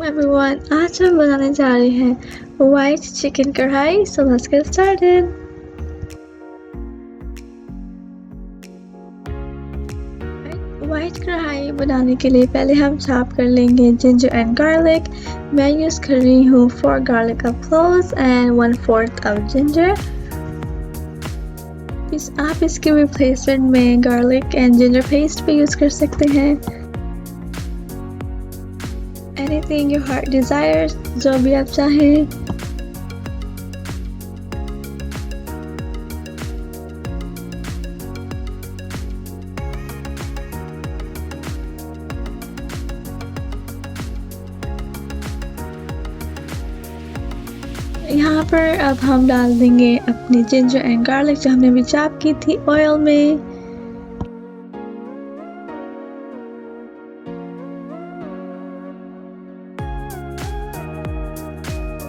everyone, आज हम बनाने जा रहे हैं white chicken कढ़ाई। So let's get started. White कढ़ाई बनाने के लिए पहले हम चॉप कर लेंगे ginger and garlic. मैं यूज़ कर रही हूँ 4 garlic of cloves and 1/4 of ginger. आप इसके रिप्लेसमेंट में garlic and ginger paste भी यूज़ कर सकते हैं. Anything your heart desires, जो भी आप चाहें. यहाँ पर अब हम डाल देंगे अपनी जिंजर एंड गार्लिक जो हमने अभी चॉप की थी ऑयल में.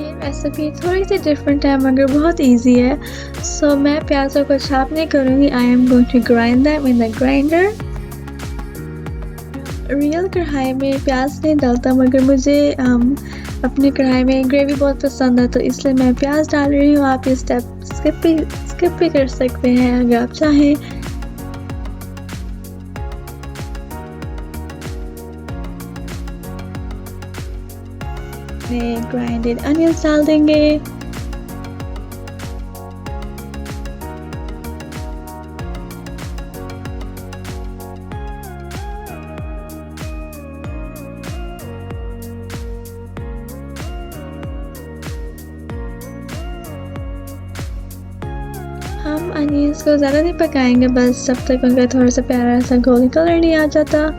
ये रेसिपी थोड़ी सी डिफरेंट है मगर बहुत इजी है. सो मैं प्याज़ों को चॉप नहीं करूँगी. I am going to grind them in the grinder. Real कढ़ाई में प्याज नहीं डालता मगर मुझे अपनी कढ़ाई में ग्रेवी बहुत पसंद है तो इसलिए मैं प्याज डाल रही हूँ. आप ये स्टेप स्किप भी कर सकते हैं अगर आप चाहें. ग्राइंडेड अनियंस डाल देंगे. हम अनियंस को ज़्यादा नहीं पकाएंगे, बस जब तक उनका थोड़ा सा प्यारा सा गोल्डन कलर नहीं आ जाता.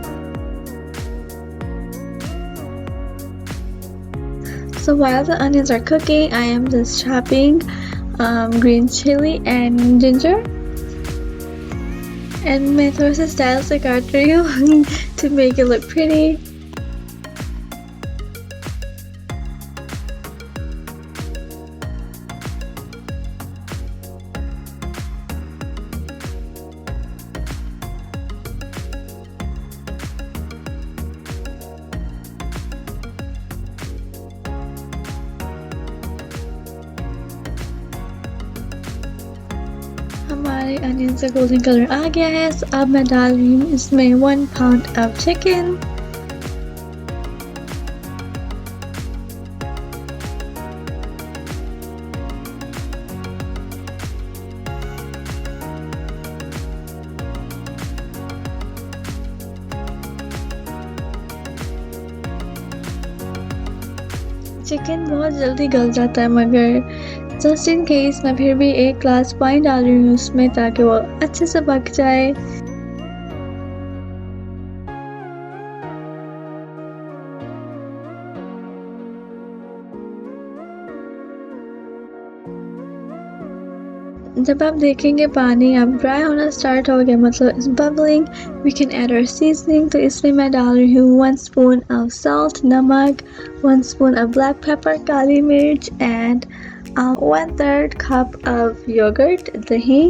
So while the onions are cooking, I am just chopping green chili and ginger. And मैं थोड़ा सा स्टाइल से काट रही हूँ to make it look pretty. हमारे अनियन से गोल्डन कलर आ गया है. so अब मैं डाल रही हूँ इसमें 1 pound of chicken. चिकन बहुत जल्दी गल जाता है मगर जस्ट इन केस मैं फिर भी 1 ग्लास पानी डाल रही हूँ उसमें ताकि वो अच्छे से पक जाए. जब आप देखेंगे पानी अब ड्राई होना स्टार्ट हो गया मतलब it's bubbling, we can add our seasoning. तो इसमें मैं डाल रही हूँ 1 स्पून ऑफ सॉल्ट नमक, 1 स्पून ऑफ ब्लैक पेपर काली मिर्च एंड 1/3 cup of yogurt दही.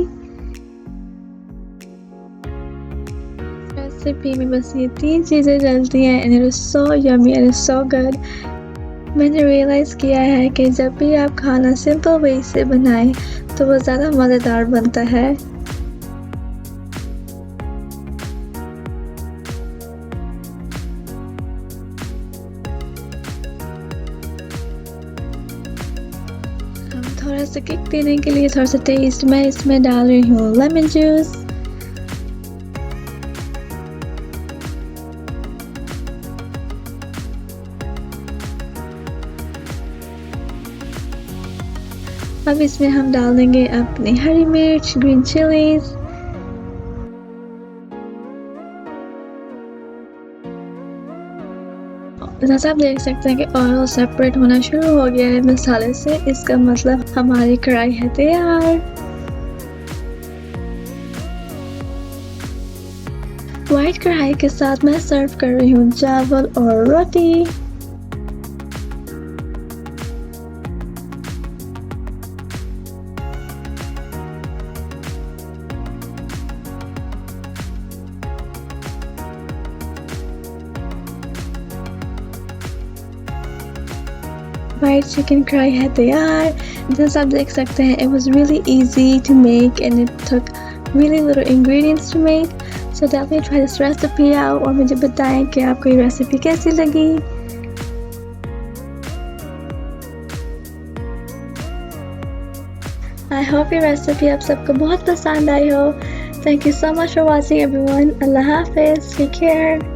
रेसिपी में बस ये 3 चीज़ें डलती हैं and it is so yummy and it's so good. मैंने रियलाइज़ किया है कि जब भी आप खाना सिंपल वे से बनाएं तो वो ज़्यादा मज़ेदार बनता है. थोड़ा सा किक देने के लिए थोड़ा सा टेस्ट मैं इसमें डाल रही हूँ लेमन जूस. अब इसमें हम डाल देंगे अपनी हरी मिर्च, ग्रीन चिलीज. जैसा आप देख सकते हैं कि ऑयल सेपरेट होना शुरू हो गया है मसाले से. इसका मतलब हमारी कढ़ाई है तैयार. वाइट कढ़ाई के साथ मैं सर्व कर रही हूँ चावल और रोटी. वाइट चिकन कढ़ाई है तैयार। जैसा आप देख सकते हैं, it was really easy to make and it took really little ingredients to make. So definitely try this recipe out और मुझे बताएं कि आपको ये रेसिपी कैसी लगी। I hope ये रेसिपी आप सबको बहुत पसंद आई हो। Thank you so much for watching everyone. Allah Hafiz. Take care.